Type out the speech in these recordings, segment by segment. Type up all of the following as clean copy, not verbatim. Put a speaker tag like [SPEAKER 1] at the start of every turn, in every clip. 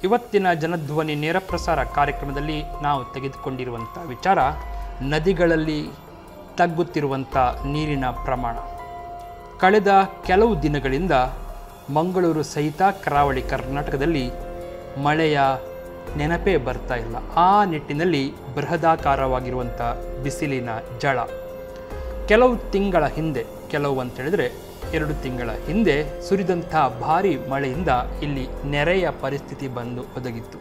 [SPEAKER 1] ಇವತ್ತಿನ ಜನಧ್ವನಿ ನೇರ ಪ್ರಸಾರ ಕಾರ್ಯಕ್ರಮದಲ್ಲಿ ನಾವು ತೆಗೆದುಕೊಂಡಿರುವಂಥ ವಿಚಾರ ನದಿಗಳಲ್ಲಿ ತಗ್ಗುತ್ತಿರುವಂಥ ನೀರಿನ ಪ್ರಮಾಣ. ಕಳೆದ ಕೆಲವು ದಿನಗಳಿಂದ ಮಂಗಳೂರು ಸಹಿತ ಕರಾವಳಿ ಕರ್ನಾಟಕದಲ್ಲಿ ಮಳೆಯ ನೆನಪೇ ಬರ್ತಾ ಇಲ್ಲ. ಆ ನಿಟ್ಟಿನಲ್ಲಿ ಬೃಹದಾಕಾರವಾಗಿರುವಂಥ ಬಿಸಿಲಿನ ಜಳ. ಕೆಲವು ತಿಂಗಳ ಹಿಂದೆ, ಕೆಲವು ಅಂತ ಹೇಳಿದರೆ 2 ತಿಂಗಳ ಹಿಂದೆ ಸುರಿದಂಥ ಭಾರೀ ಮಳೆಯಿಂದ ಇಲ್ಲಿ ನೆರೆಯ ಪರಿಸ್ಥಿತಿ ಬಂದು ಒದಗಿತ್ತು.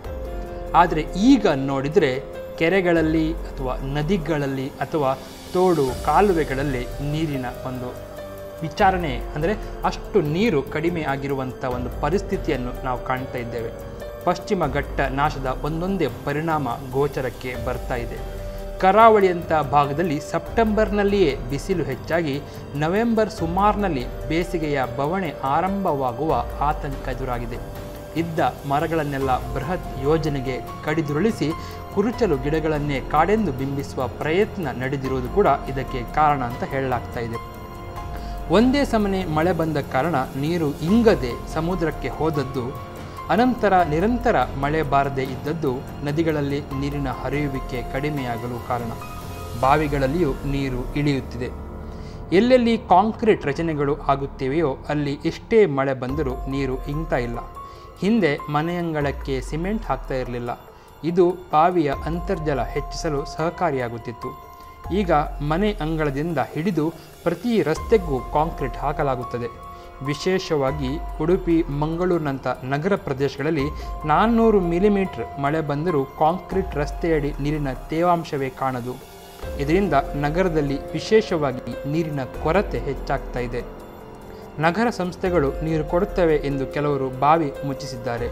[SPEAKER 1] ಆದರೆ ಈಗ ನೋಡಿದರೆ ಕೆರೆಗಳಲ್ಲಿ ಅಥವಾ ನದಿಗಳಲ್ಲಿ ಅಥವಾ ತೋಡು ಕಾಲುವೆಗಳಲ್ಲಿ ನೀರಿನ ಒಂದು ವಿಚಾರಣೆ, ಅಂದರೆ ಅಷ್ಟು ನೀರು ಕಡಿಮೆ ಆಗಿರುವಂಥ ಒಂದು ಪರಿಸ್ಥಿತಿಯನ್ನು ನಾವು ಕಾಣ್ತಾ ಇದ್ದೇವೆ. ಪಶ್ಚಿಮ ಘಟ್ಟ ನಾಶದ ಒಂದೊಂದೇ ಪರಿಣಾಮ ಗೋಚರಕ್ಕೆ ಬರ್ತಾ ಇದೆ. ಕರಾವಳಿಯಂಥ ಭಾಗದಲ್ಲಿ ಸೆಪ್ಟೆಂಬರ್ನಲ್ಲಿಯೇ ಬಿಸಿಲು ಹೆಚ್ಚಾಗಿ ನವೆಂಬರ್ ಸುಮಾರಿನಲ್ಲಿ ಬೇಸಿಗೆಯ ಬವಣೆ ಆರಂಭವಾಗುವ ಆತಂಕ ಎದುರಾಗಿದೆ. ಇದ್ದ ಮರಗಳನ್ನೆಲ್ಲ ಬೃಹತ್ ಯೋಜನೆಗೆ ಕಡಿದುರುಳಿಸಿ ಕುರುಚಲು ಗಿಡಗಳನ್ನೇ ಕಾಡೆಂದು ಬಿಂಬಿಸುವ ಪ್ರಯತ್ನ ನಡೆದಿರುವುದು ಕೂಡ ಇದಕ್ಕೆ ಕಾರಣ ಅಂತ ಹೇಳಲಾಗ್ತಾ ಇದೆ. ಒಂದೇ ಸಮನೆ ಮಳೆ ಬಂದ ಕಾರಣ ನೀರು ಇಂಗದೆ ಸಮುದ್ರಕ್ಕೆ ಹೋದದ್ದು, ಅನಂತರ ನಿರಂತರ ಮಳೆ ಬಾರದೇ ಇದ್ದದ್ದು ನದಿಗಳಲ್ಲಿ ನೀರಿನ ಹರಿಯುವಿಕೆ ಕಡಿಮೆಯಾಗಲು ಕಾರಣ. ಬಾವಿಗಳಲ್ಲಿಯೂ ನೀರು ಇಳಿಯುತ್ತಿದೆ. ಎಲ್ಲೆಲ್ಲಿ ಕಾಂಕ್ರೀಟ್ ರಚನೆಗಳು ಆಗುತ್ತಿವೆಯೋ ಅಲ್ಲಿ ಎಷ್ಟೇ ಮಳೆ ಬಂದರೂ ನೀರು ಇಂಗ್ತಾ ಇಲ್ಲ. ಹಿಂದೆ ಮನೆಯಂಗಳಕ್ಕೆ ಸಿಮೆಂಟ್ ಹಾಕ್ತಾ ಇರಲಿಲ್ಲ. ಇದು ಬಾವಿಯ ಅಂತರ್ಜಲ ಹೆಚ್ಚಿಸಲು ಸಹಕಾರಿಯಾಗುತ್ತಿತ್ತು. ಈಗ ಮನೆ ಅಂಗಳದಿಂದ ಹಿಡಿದು ಪ್ರತಿ ರಸ್ತೆಗೂ ಕಾಂಕ್ರೀಟ್ ಹಾಕಲಾಗುತ್ತದೆ. ವಿಶೇಷವಾಗಿ ಉಡುಪಿ, ಮಂಗಳೂರಿನಂಥ ನಗರ ಪ್ರದೇಶಗಳಲ್ಲಿ 400 ಮಿಲಿಮೀಟರ್ ಮಳೆ ಬಂದರೂ ಕಾಂಕ್ರೀಟ್ ರಸ್ತೆಯಡಿ ನೀರಿನ ತೇವಾಂಶವೇ ಕಾಣದು. ಇದರಿಂದ ನಗರದಲ್ಲಿ ವಿಶೇಷವಾಗಿ ನೀರಿನ ಕೊರತೆ ಹೆಚ್ಚಾಗ್ತಾ ಇದೆ. ನಗರ ಸಂಸ್ಥೆಗಳು ನೀರು ಕೊಡುತ್ತವೆ ಎಂದು ಕೆಲವರು ಬಾವಿ ಮುಚ್ಚಿಸಿದ್ದಾರೆ.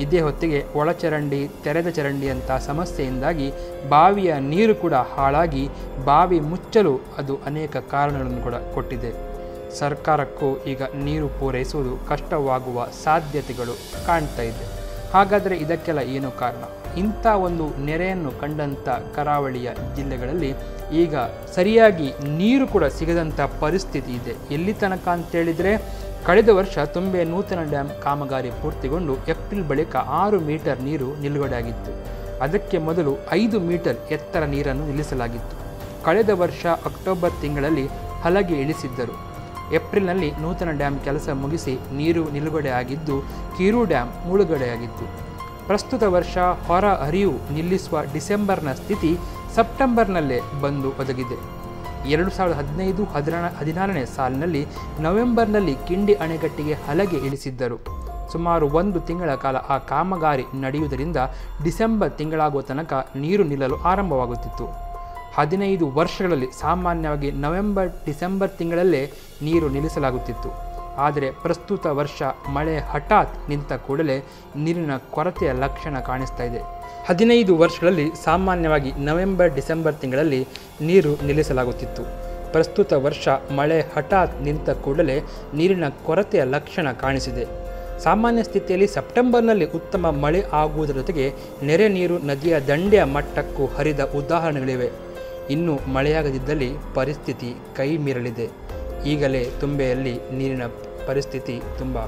[SPEAKER 1] ಇದೇ ಹೊತ್ತಿಗೆ ಒಳಚರಂಡಿ, ತೆರೆದ ಚರಂಡಿ ಅಂತ ಸಮಸ್ಯೆಯಿಂದಾಗಿ ಬಾವಿಯ ನೀರು ಕೂಡ ಹಾಳಾಗಿ ಬಾವಿ ಮುಚ್ಚಲು ಅದು ಅನೇಕ ಕಾರಣಗಳನ್ನು ಕೂಡ ಕೊಟ್ಟಿದೆ. ಸರ್ಕಾರಕ್ಕೂ ಈಗ ನೀರು ಪೂರೈಸುವುದು ಕಷ್ಟವಾಗುವ ಸಾಧ್ಯತೆಗಳು ಕಾಣ್ತಾ ಇದೆ. ಹಾಗಾದರೆ ಇದಕ್ಕೆಲ್ಲ ಏನು ಕಾರಣ? ಇಂಥ ಒಂದು ನೆರೆಯನ್ನು ಕಂಡಂಥ ಕರಾವಳಿಯ ಜಿಲ್ಲೆಗಳಲ್ಲಿ ಈಗ ಸರಿಯಾಗಿ ನೀರು ಕೂಡ ಸಿಗದಂಥ ಪರಿಸ್ಥಿತಿ ಇದೆ. ಎಲ್ಲಿ ತನಕ ಅಂತೇಳಿದರೆ, ಕಳೆದ ವರ್ಷ ತುಂಬೆ ನೂತನ ಡ್ಯಾಮ್ ಕಾಮಗಾರಿ ಪೂರ್ತಿಗೊಂಡು ಏಪ್ರಿಲ್ ಬಳಿಕ 6 ಮೀಟರ್ ನೀರು ನಿಲುಗಡೆಯಾಗಿತ್ತು. ಅದಕ್ಕೆ ಮೊದಲು 5 ಮೀಟರ್ ಎತ್ತರ ನೀರನ್ನು ನಿಲ್ಲಿಸಲಾಗಿತ್ತು. ಕಳೆದ ವರ್ಷ ಅಕ್ಟೋಬರ್ ತಿಂಗಳಲ್ಲಿ ಹಲಗೆ ಇಳಿಸಿದ್ದರು. ಏಪ್ರಿಲ್ನಲ್ಲಿ ನೂತನ ಡ್ಯಾಮ್ ಕೆಲಸ ಮುಗಿಸಿ ನೀರು ನಿಲುಗಡೆ ಆಗಿದ್ದು ಕಿರು ಡ್ಯಾಮ್ ಮುಳುಗಡೆಯಾಗಿತ್ತು. ಪ್ರಸ್ತುತ ವರ್ಷ ಹೊರ ಹರಿವು ನಿಲ್ಲಿಸುವ ಡಿಸೆಂಬರ್ನ ಸ್ಥಿತಿ ಸೆಪ್ಟೆಂಬರ್ನಲ್ಲೇ ಬಂದು ಒದಗಿದೆ. 2015-16ನೇ ಸಾಲಿನಲ್ಲಿ ನವೆಂಬರ್ನಲ್ಲಿ ಕಿಂಡಿ ಅಣೆಕಟ್ಟಿಗೆ ಹಲಗೆ ಇಳಿಸಿದ್ದರು. ಸುಮಾರು 1 ತಿಂಗಳ ಕಾಲ ಆ ಕಾಮಗಾರಿ ನಡೆಯುವುದರಿಂದ ಡಿಸೆಂಬರ್ ತಿಂಗಳಾಗುವ ತನಕ ನೀರು ನಿಲ್ಲಲು ಆರಂಭವಾಗುತ್ತಿತ್ತು. 15 ವರ್ಷಗಳಲ್ಲಿ ಸಾಮಾನ್ಯವಾಗಿ ನವೆಂಬರ್-ಡಿಸೆಂಬರ್ ತಿಂಗಳಲ್ಲೇ ನೀರು ನಿಲ್ಲಿಸಲಾಗುತ್ತಿತ್ತು. ಆದರೆ ಪ್ರಸ್ತುತ ವರ್ಷ ಮಳೆ ಹಠಾತ್ ನಿಂತ ಕೂಡಲೇ ನೀರಿನ ಕೊರತೆಯ ಲಕ್ಷಣ ಕಾಣಿಸ್ತಾ ಇದೆ. 15 ವರ್ಷಗಳಲ್ಲಿ ಸಾಮಾನ್ಯವಾಗಿ ನವೆಂಬರ್-ಡಿಸೆಂಬರ್ ತಿಂಗಳಲ್ಲಿ ನೀರು ನಿಲ್ಲಿಸಲಾಗುತ್ತಿತ್ತು. ಪ್ರಸ್ತುತ ವರ್ಷ ಮಳೆ ಹಠಾತ್ ನಿಂತ ಕೂಡಲೇ ನೀರಿನ ಕೊರತೆಯ ಲಕ್ಷಣ ಕಾಣಿಸಿದೆ. ಸಾಮಾನ್ಯ ಸ್ಥಿತಿಯಲ್ಲಿ ಸೆಪ್ಟೆಂಬರ್ನಲ್ಲಿ ಉತ್ತಮ ಮಳೆ ಆಗುವುದರ ಜೊತೆಗೆ ನೆರೆ ನೀರು ನದಿಯ ದಂಡೆಯ ಮಟ್ಟಕ್ಕೂ ಹರಿದ ಉದಾಹರಣೆಗಳಿವೆ. ಇನ್ನು ಮಳೆಯಾಗದಿದ್ದಲ್ಲಿ ಪರಿಸ್ಥಿತಿ ಕೈ ಮೀರಲಿದೆ. ಈಗಲೇ ತುಂಬೆಯಲ್ಲಿ ನೀರಿನ ಪರಿಸ್ಥಿತಿ ತುಂಬ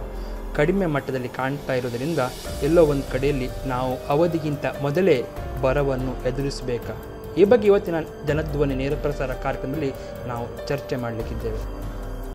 [SPEAKER 1] ಕಡಿಮೆ ಮಟ್ಟದಲ್ಲಿ ಕಾಣ್ತಾ ಇರೋದರಿಂದ ಎಲ್ಲೋ ಒಂದು ಕಡೆಯಲ್ಲಿ ನಾವು ಅವಧಿಗಿಂತ ಮೊದಲೇ ಬರವನ್ನು ಎದುರಿಸಬೇಕಾ? ಈ ಬಗ್ಗೆ ಇವತ್ತಿನ ಜನಧ್ವನಿ ನೇರ ಪ್ರಸಾರ ಕಾರ್ಯಕ್ರಮದಲ್ಲಿ ನಾವು ಚರ್ಚೆ ಮಾಡಲಿಕ್ಕಿದ್ದೇವೆ.